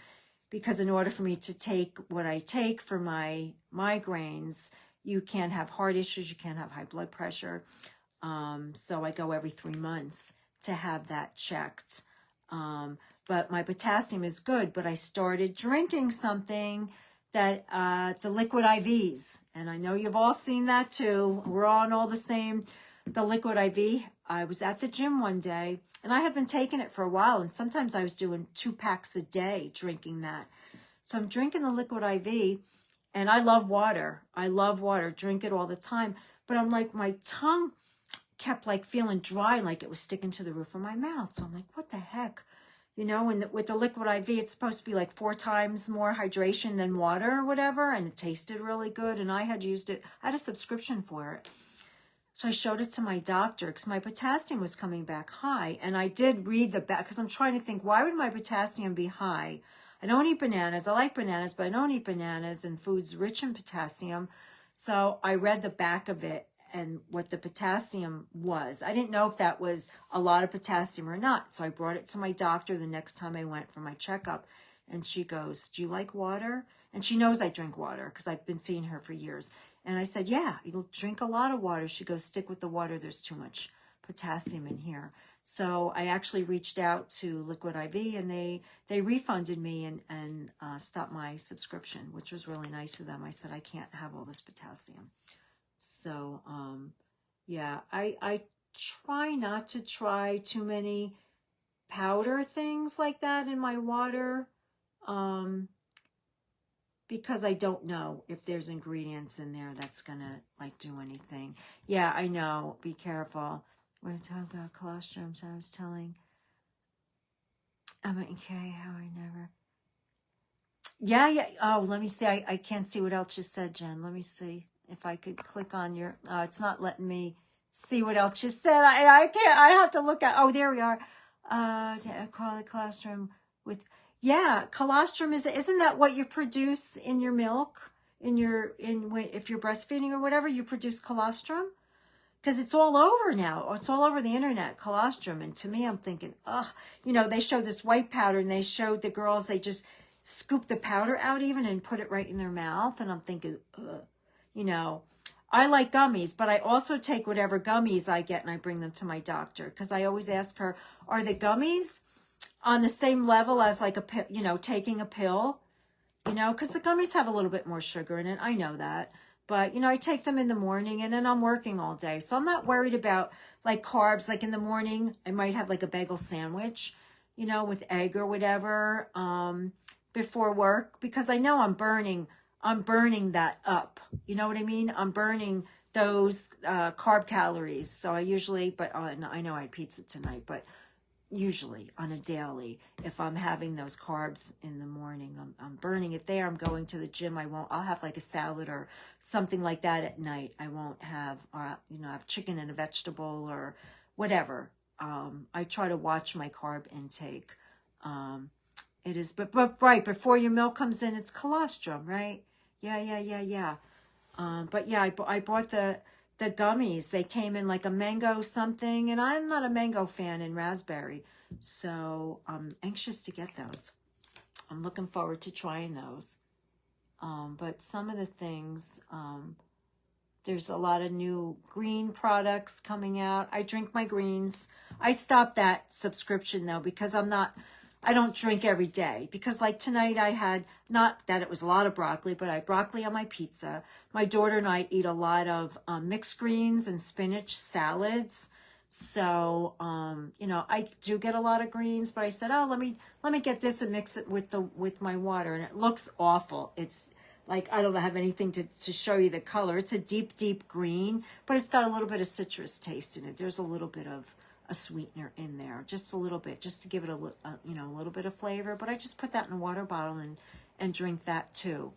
Because in order for me to take what I take for my migraines, you can't have heart issues, you can't have high blood pressure. So I go every 3 months to have that checked. But my potassium is good, but I started drinking something that the liquid IVs, and I know you've all seen that too. We're on all the same, the liquid IV. I was at the gym one day, and I had been taking it for a while, and sometimes I was doing 2 packs a day drinking that. So I'm drinking the liquid IV, and I love water. I love water, drink it all the time. But I'm like, my tongue kept like feeling dry, like it was sticking to the roof of my mouth. So I'm like, what the heck? You know, and with the liquid IV, it's supposed to be like 4 times more hydration than water or whatever, and it tasted really good, and I had used it. I had a subscription for it. So I showed it to my doctor because my potassium was coming back high. And I did read the back because I'm trying to think, why would my potassium be high? I don't eat bananas. I like bananas, but I don't eat bananas and foods rich in potassium. So I read the back of it and what the potassium was. I didn't know if that was a lot of potassium or not. So I brought it to my doctor the next time I went for my checkup. And she goes, do you like water? And she knows I drink water because I've been seeing her for years. And I said, yeah, you'll drink a lot of water. She goes, stick with the water. There's too much potassium in here. So I actually reached out to Liquid IV, and they refunded me and stopped my subscription, which was really nice of them. I said, I can't have all this potassium. So, yeah, I try not to try too many powder things like that in my water. Because I don't know if there's ingredients in there that's gonna like do anything. Yeah, I know. Be careful. We're talking about colostrums. I was telling okay, how I never. Yeah. Oh, let me see. I can't see what else you said, Jen. Let me see if I could click on your. It's not letting me see what else you said. I can't. I have to look at. Oh, there we are. Colostrum with. Yeah, colostrum isn't that what you produce in your milk? If you're breastfeeding or whatever, you produce colostrum? Because it's all over now. It's all over the internet, colostrum. And to me, I'm thinking, ugh, you know, they show this white powder and they showed the girls, they just scoop the powder out even and put it right in their mouth. And I'm thinking, ugh, you know, I like gummies, but I also take whatever gummies I get and I bring them to my doctor. Because I always ask her, are the gummies on the same level as like you know, taking a pill, you know, because the gummies have a little bit more sugar in it. I know that. But, you know, I take them in the morning and then I'm working all day. So I'm not worried about like carbs. Like in the morning, I might have like a bagel sandwich, you know, with egg or whatever before work, because I know I'm burning that up. You know what I mean? I'm burning those carb calories. So I usually, but I know I had pizza tonight, but usually on a daily, if I'm having those carbs in the morning, I'm burning it there. I'm going to the gym. I'll have like a salad or something like that at night. I won't have, you know, have chicken and a vegetable or whatever. I try to watch my carb intake. It is, but right before your milk comes in, it's colostrum, right? Yeah. But yeah, I bought the gummies. They came in like a mango something, and I'm not a mango fan in raspberry. So I'm anxious to get those. I'm looking forward to trying those. But some of the things, there's a lot of new green products coming out. I drink my greens. I stopped that subscription though, because I don't drink every day because like tonight I had, not that it was a lot of broccoli, but I had broccoli on my pizza. My daughter and I eat a lot of mixed greens and spinach salads. So, you know, I do get a lot of greens, but I said, oh, let me get this and mix it with my water. And it looks awful. It's like, I don't have anything to show you the color. It's a deep, deep green, but it's got a little bit of citrus taste in it. There's a little bit of a sweetener in there, just a little bit, just to give it you know, a little bit of flavor. But I just put that in a water bottle and drink that too.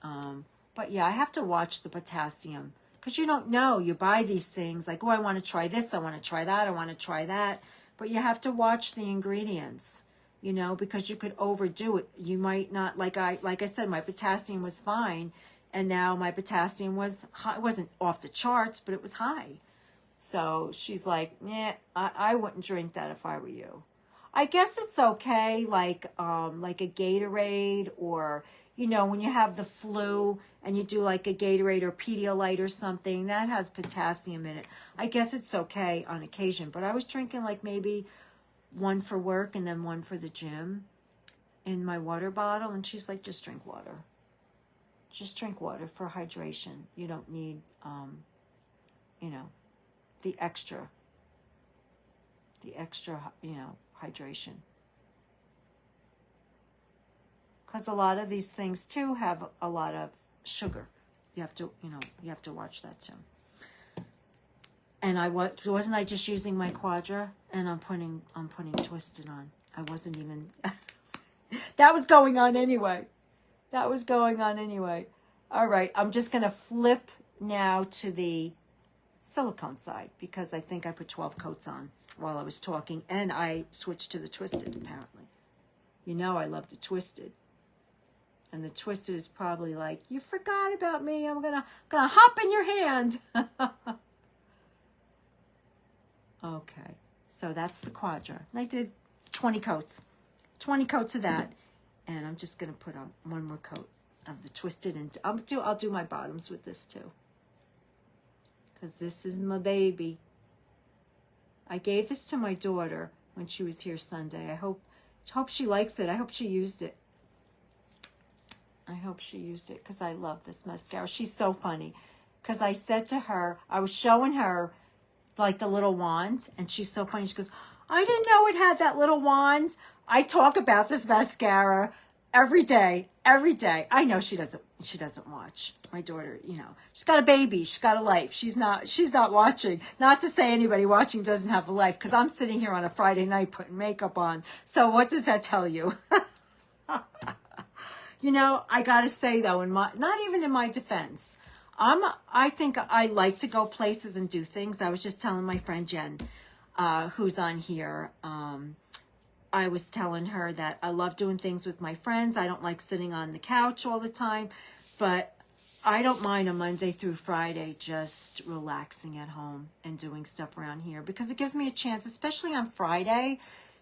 But yeah, I have to watch the potassium because you don't know. You buy these things like, oh, I want to try this, I want to try that, I want to try that. But you have to watch the ingredients, you know, because you could overdo it. You might not, like I said, my potassium was fine, and now my potassium was high. It wasn't off the charts, but it was high. So she's like, yeah, I wouldn't drink that if I were you. I guess it's okay, like a Gatorade, or, you know, when you have the flu and you do like a Gatorade or Pedialyte or something, that has potassium in it. I guess it's okay on occasion, but I was drinking like maybe one for work and then one for the gym in my water bottle, and she's like, just drink water. Just drink water for hydration. You don't need, you know, the extra, you know, hydration. Because a lot of these things too have a lot of sugar. You have to, you know, you have to watch that too. And wasn't I just using my Quadra, and I'm putting Twisted on. I wasn't even, that was going on anyway. That was going on anyway. All right, I'm just going to flip now to the silicone side because I think I put 12 coats on while I was talking, and I switched to the Twisted apparently. You know I love the Twisted. And the Twisted is probably like, you forgot about me. I'm gonna hop in your hand. Okay, so that's the Quadra. And I did 20 coats. 20 coats of that. And I'm just gonna put on one more coat of the Twisted, and I'll do my bottoms with this too. Because this is my baby. I gave this to my daughter when she was here Sunday. I hope she likes it. I hope she used it. I hope she used it because I love this mascara. She's so funny. Because I said to her, I was showing her like the little wand, and she's so funny. She goes, I didn't know it had that little wand. I talk about this mascara every day. I know she doesn't watch. My daughter, you know, she's got a baby, she's got a life. She's not watching. Not to say anybody watching doesn't have a life, because I'm sitting here on a Friday night putting makeup on. So what does that tell you? You know, I gotta say though, not even in my defense, I think I like to go places and do things. I was just telling my friend Jen, who's on here, I was telling her that I love doing things with my friends. I don't like sitting on the couch all the time, but I don't mind a Monday through Friday just relaxing at home and doing stuff around here, because it gives me a chance, especially on Friday,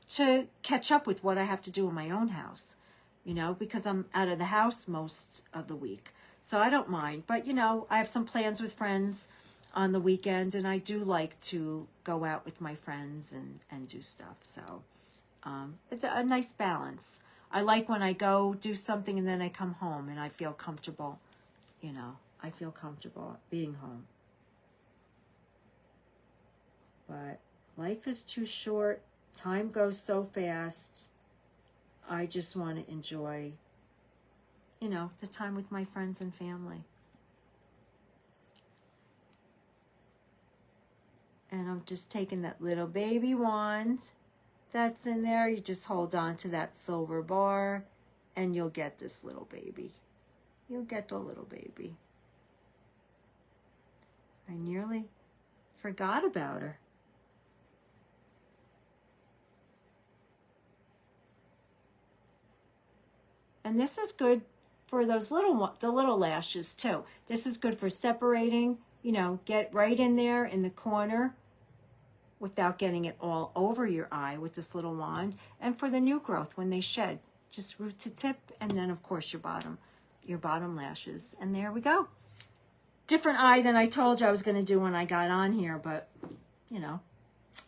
to catch up with what I have to do in my own house, you know, because I'm out of the house most of the week. So I don't mind. But, you know, I have some plans with friends on the weekend, and I do like to go out with my friends and do stuff. So it's a nice balance. I like when I go do something and then I come home and I feel comfortable, you know, I feel comfortable being home. But life is too short. Time goes so fast. I just want to enjoy, you know, the time with my friends and family. And I'm just taking that little baby wand that's in there. You just hold on to that silver bar and you'll get this little baby. You'll get the little baby. I nearly forgot about her. And this is good for those the little lashes too. This is good for separating, you know, get right in there in the corner without getting it all over your eye with this little wand. And for the new growth, when they shed, just root to tip, and then of course your bottom lashes. And there we go. Different eye than I told you I was going to do when I got on here, but you know,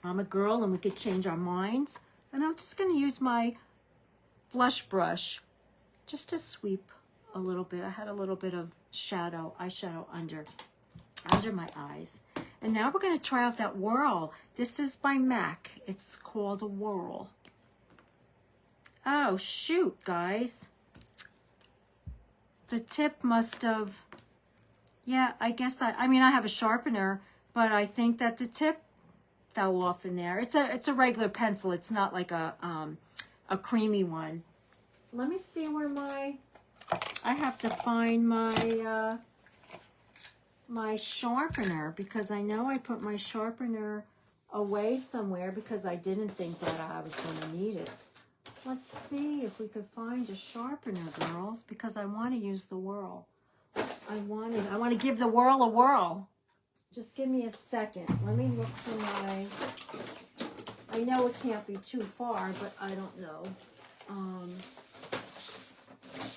I'm a girl and we could change our minds. And I'm just going to use my blush brush just to sweep a little bit. I had a little bit of eyeshadow under my eyes. And now we're going to try out that Whirl. This is by MAC. It's called a Whirl. Oh, shoot, guys. The tip must have, yeah, I guess I mean, I have a sharpener, but I think that the tip fell off in there. It's a regular pencil. It's not like a creamy one. Let me see where I have to find my, my sharpener, because I know I put my sharpener away somewhere because I didn't think that I was going to need it. Let's see if we could find a sharpener, girls, because I want to use the Whirl. I want to give the Whirl a whirl. Just give me a second. Let me look for my, I know it can't be too far, but I don't know.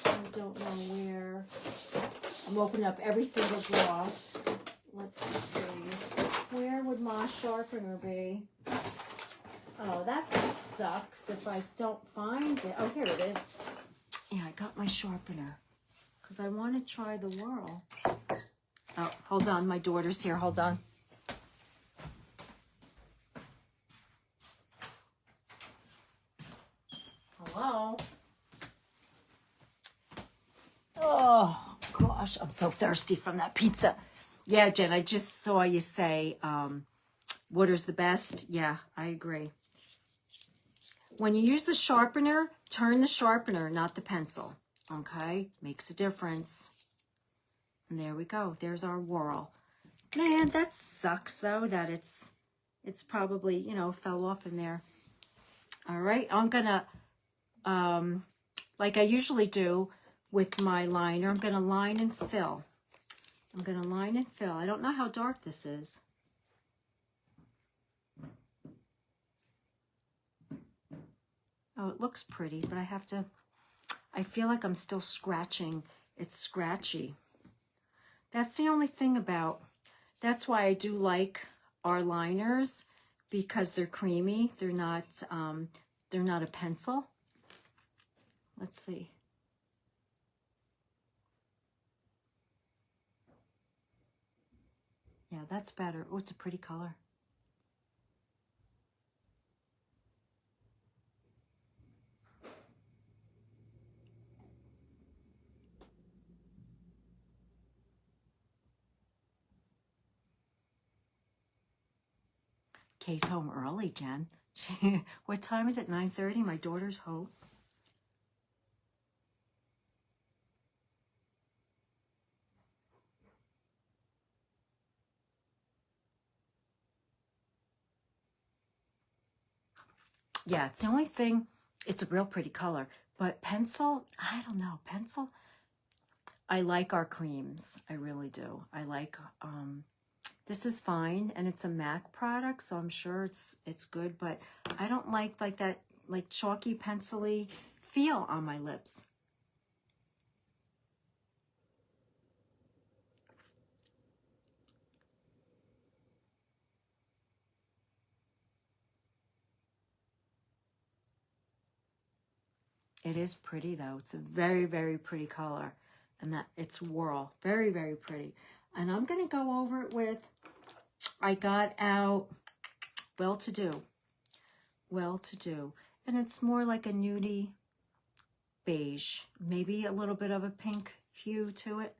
I don't know where. I'm opening up every single drawer. Let's see. Where would my sharpener be? Oh, that sucks if I don't find it. Oh, here it is. Yeah, I got my sharpener because I want to try the Whirl. Oh, hold on. My daughter's here. Hold on. Hello? Oh, gosh. I'm so thirsty from that pizza. Yeah, Jen, I just saw you say water's the best. Yeah, I agree. When you use the sharpener, turn the sharpener, not the pencil. Okay? Makes a difference. And there we go. There's our Whirl. Man, that sucks, though, that it's probably, you know, fell off in there. All right. I'm going to, like I usually do with my liner, I'm going to line and fill. I'm going to line and fill. I don't know how dark this is. Oh, it looks pretty, but I feel like I'm still scratching. It's scratchy. That's the only thing that's why I do like our liners, because they're creamy. They're not a pencil. Let's see. Yeah, that's better. Oh, it's a pretty color. Kay's home early, Jen. What time is it? 9:30? My daughter's home. Yeah, it's the only thing. It's a real pretty color. But pencil, I don't know. Pencil, I like our creams. I really do. I like, this is fine. And it's a MAC product, so I'm sure it's good. But I don't like that, like chalky, pencil-y feel on my lips. It is pretty, though. It's a very, very pretty color. And that it's Whirl. Very, very pretty. And I'm going to go over it with, I got out Well-To-Do. Well-To-Do. And it's more like a nudie beige. Maybe a little bit of a pink hue to it.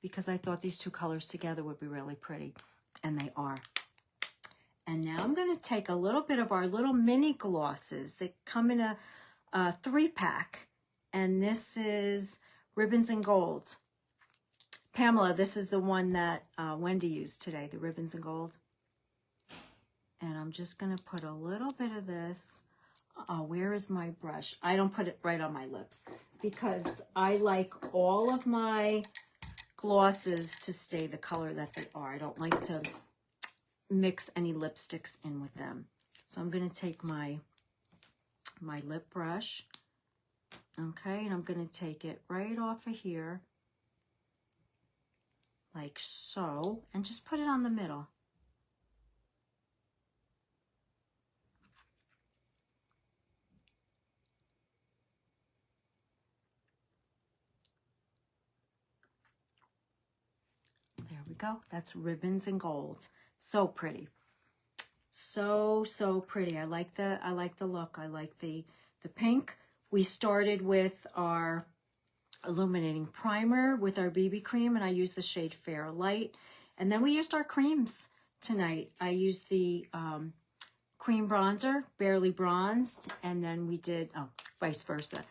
Because I thought these two colors together would be really pretty. And they are. And now I'm going to take a little bit of our little mini glosses. They come in a 3-pack. And this is Ribbons and Gold. Pamela, this is the one that Wendy used today, the Ribbons and Gold. And I'm just going to put a little bit of this. Where is my brush? I don't put it right on my lips because I like all of my glosses to stay the color that they are. I don't like to mix any lipsticks in with them. So I'm going to take my lip brush, okay, and I'm going to take it right off of here, like so, and just put it on the middle. There we go. That's Ribbons and Gold. So pretty. So pretty. I like the look. I like the pink. We started with our illuminating primer with our BB cream, and I used the shade Fair Light. And then we used our creams tonight. I used the cream bronzer, Barely Bronzed, and then we did, oh, vice versa.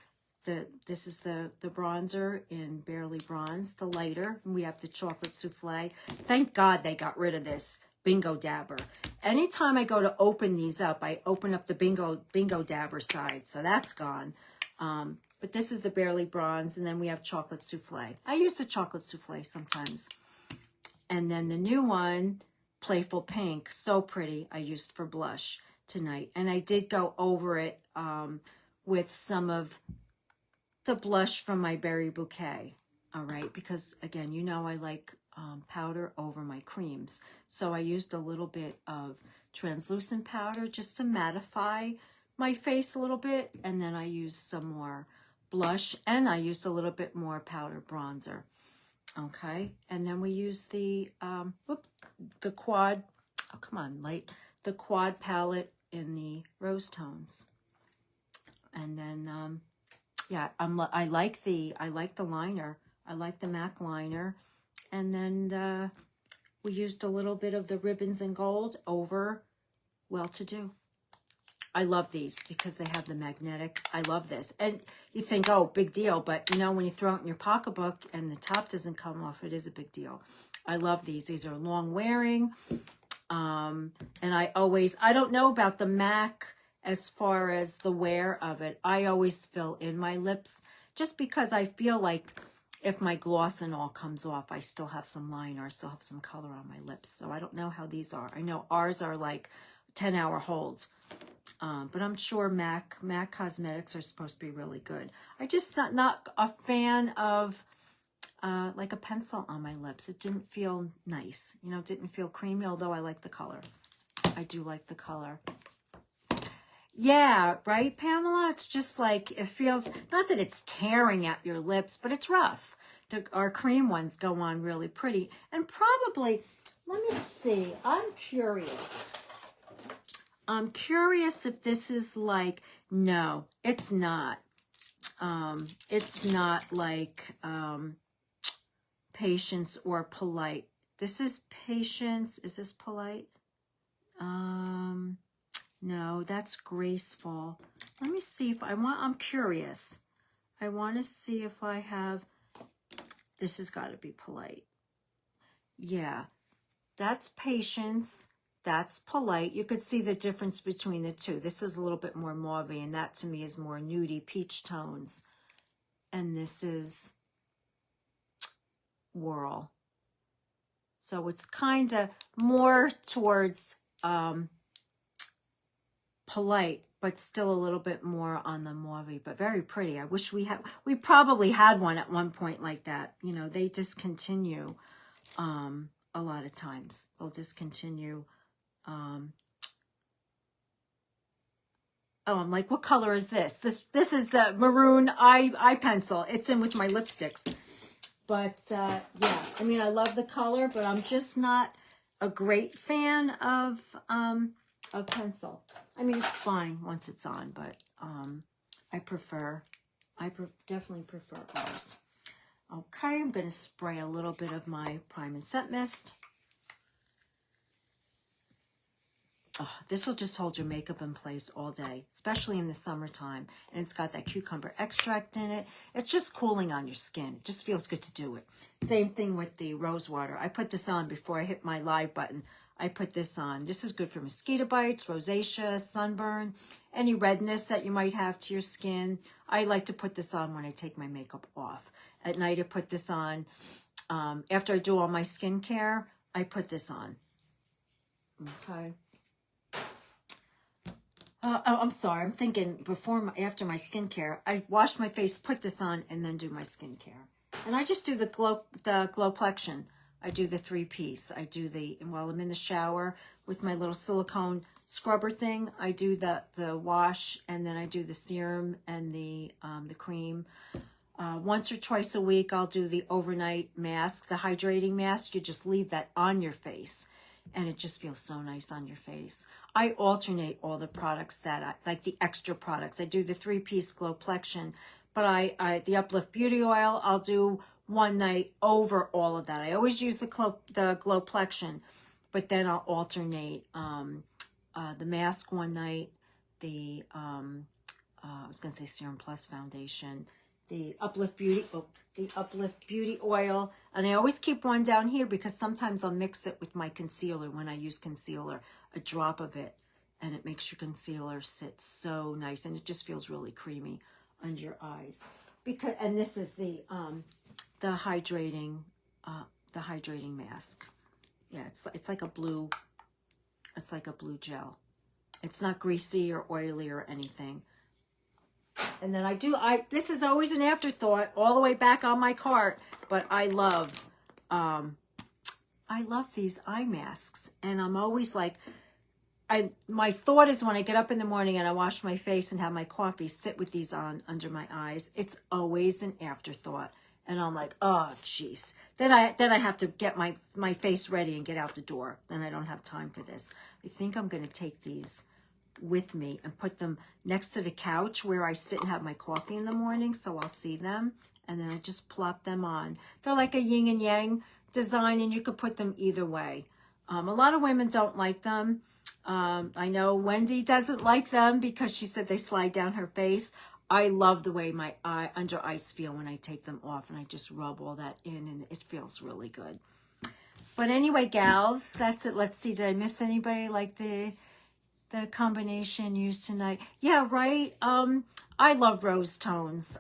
This is the bronzer in Barely Bronzed, the lighter. And we have the chocolate souffle. Thank God they got rid of this Bingo Dabber. Anytime I go to open these up, I open up the Bingo Dabber side, so that's gone. But this is the Barely Bronze, and then we have chocolate souffle. I use the chocolate souffle sometimes. And then the new one, Playful Pink, so pretty, I used for blush tonight. And I did go over it with some of the blush from my Berry Bouquet, all right? Because, again, you know I like powder over my creams. So I used a little bit of translucent powder just to mattify my face a little bit. And then I used some more blush, and I used a little bit more powder bronzer. Okay, and then we use the quad, oh come on, the quad palette in the rose tones. And then yeah, I like the liner. I like the MAC liner. And then we used a little bit of the Ribbons and Gold over Well To Do. I love these because they have the magnetic. I love this. And you think, oh, big deal. But, you know, when you throw it in your pocketbook and the top doesn't come off, it is a big deal. I love these. These are long wearing. And I don't know about the MAC as far as the wear of it. I always fill in my lips just because I feel like if my gloss and all comes off, I still have some liner. I still have some color on my lips. So I don't know how these are. I know ours are like 10-hour holds. But I'm sure MAC Cosmetics are supposed to be really good. I just not a fan of like a pencil on my lips. It didn't feel nice. You know, it didn't feel creamy, although I like the color. I do like the color. Yeah, right, Pamela? It's just like, it feels, not that it's tearing at your lips, but it's rough. Our cream ones go on really pretty. And probably, let me see, I'm curious. I'm curious if this is like, no, it's not. It's not like Patience or Polite. This is Patience. Is this Polite? No, that's Graceful. Let me see if I'm curious. I want to see if I have, this has got to be Polite. Yeah, that's Patience. That's Polite. You could see the difference between the two. This is a little bit more mauve, and that to me is more nudie peach tones. And this is Whirl. So it's kind of more towards Polite, but still a little bit more on the mauve, but very pretty. I wish we probably had one at one point like that. You know, they discontinue a lot of times. They'll discontinue. Oh, I'm like, what color is this? This is the maroon eye pencil. It's in with my lipsticks. But yeah, I mean, I love the color, but I'm just not a great fan of pencil. I mean, it's fine once it's on, but I definitely prefer ours. Okay, I'm going to spray a little bit of my Prime and Set Mist. Oh, this will just hold your makeup in place all day, especially in the summertime. And it's got that cucumber extract in it. It's just cooling on your skin. It just feels good to do it. Same thing with the rose water. I put this on before I hit my live button. I put this on. This is good for mosquito bites, rosacea, sunburn, any redness that you might have to your skin. I like to put this on when I take my makeup off. At night, I put this on. After I do all my skincare, I put this on. Okay. Oh, I'm sorry. I'm thinking after my skincare, I wash my face, put this on, and then do my skincare. And I just do the Glowplexion. I do the 3-piece. I do the, while I'm in the shower with my little silicone scrubber thing, I do the wash, and then I do the serum and the cream. Once or twice a week, I'll do the overnight mask, the hydrating mask. You just leave that on your face, and it just feels so nice on your face. I alternate all the products that I like, the extra products. I do the 3-piece Glowplexion, but the Uplift Beauty Oil, I'll do one night over all of that. I always use the Glowplexion, but then I'll alternate the mask one night, the I was gonna say Serum Plus Foundation, the Uplift Beauty Oil, and I always keep one down here because sometimes I'll mix it with my concealer when I use concealer, a drop of it, and it makes your concealer sit so nice, and it just feels really creamy under your eyes. And this is the hydrating mask. Yeah, it's like a blue gel. It's not greasy or oily or anything. And then this is always an afterthought all the way back on my cart, but I love these eye masks, and I'm always like, my thought is when I get up in the morning and I wash my face and have my coffee, sit with these on under my eyes. It's always an afterthought, and I'm like, oh jeez. Then I have to get my face ready and get out the door. Then I don't have time for this. I think I'm going to take these with me and put them next to the couch where I sit and have my coffee in the morning, so I'll see them, and then I just plop them on. They're like a yin and yang design, and you could put them either way. A lot of women don't like them. I know Wendy doesn't like them because she said they slide down her face. I love the way my under eyes feel when I take them off, and I just rub all that in, and it feels really good. But anyway, gals, that's it. Let's see, did I miss anybody? Like the combination used tonight? Yeah, right. I love rose tones.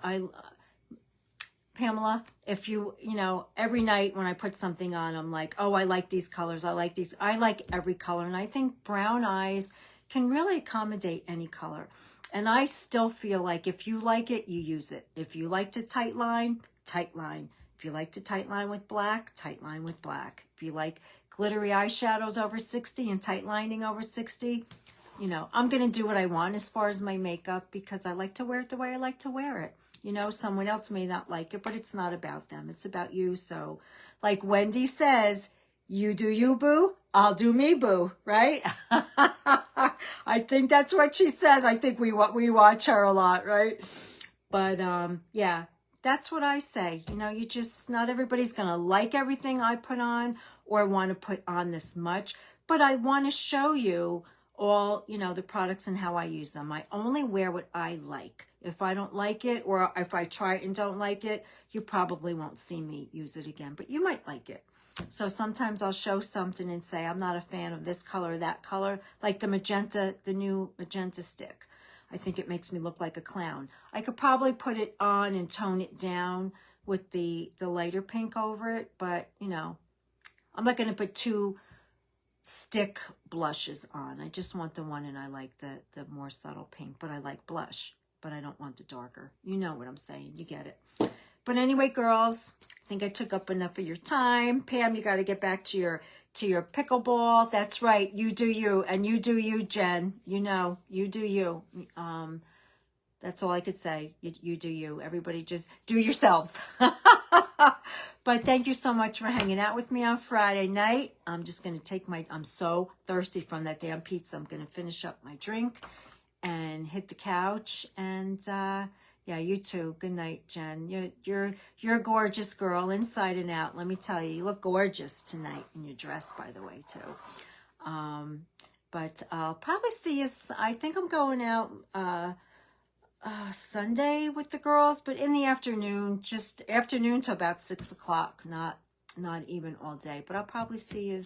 Pamela, if you know, every night when I put something on, I'm like, oh, I like these colors. I like these. I like every color. And I think brown eyes can really accommodate any color. And I still feel like if you like it, you use it. If you like to tight line, tight line. If you like to tight line with black, tight line with black. If you like glittery eyeshadows over 60 and tight lining over 60, you know, I'm going to do what I want as far as my makeup because I like to wear it the way I like to wear it. You know, someone else may not like it, but it's not about them. It's about you. So like Wendy says, you do you, boo. I'll do me, boo. Right? I think that's what she says. I think we watch her a lot, right? But yeah, that's what I say. You know, not everybody's going to like everything I put on or want to put on this much, but I want to show you all, you know, the products and how I use them. I only wear what I like. If I don't like it, or if I try it and don't like it, you probably won't see me use it again, but you might like it. So sometimes I'll show something and say, I'm not a fan of this color or that color, like the magenta, the new magenta stick. I think it makes me look like a clown. I could probably put it on and tone it down with the lighter pink over it, but you know, I'm not going to put two stick blushes on. I just want the one, and I like the more subtle pink, but I like blush, but I don't want the darker. You know what I'm saying. You get it. But anyway, girls, I think I took up enough of your time. Pam, you got to get back to your pickleball. That's right. You do you, and you do you, Jen. You know, you do you. That's all I could say. You do you. Everybody just do yourselves. But thank you so much for hanging out with me on Friday night. I'm just going to take I'm so thirsty from that damn pizza. I'm going to finish up my drink and hit the couch. And yeah, you too. Good night, Jen. You're a gorgeous girl inside and out. Let me tell you, you look gorgeous tonight in your dress, by the way, too. But I'll probably see you. I think I'm going out Sunday with the girls, but in the afternoon, just afternoon till about 6 o'clock, not even all day. But I'll probably see you.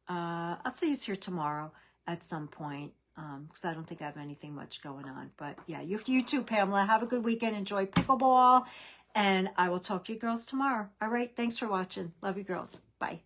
I'll see you here tomorrow at some point. Because I don't think I have anything much going on. But yeah, you too, Pamela. Have a good weekend. Enjoy pickleball. And I will talk to you girls tomorrow. All right. Thanks for watching. Love you, girls. Bye.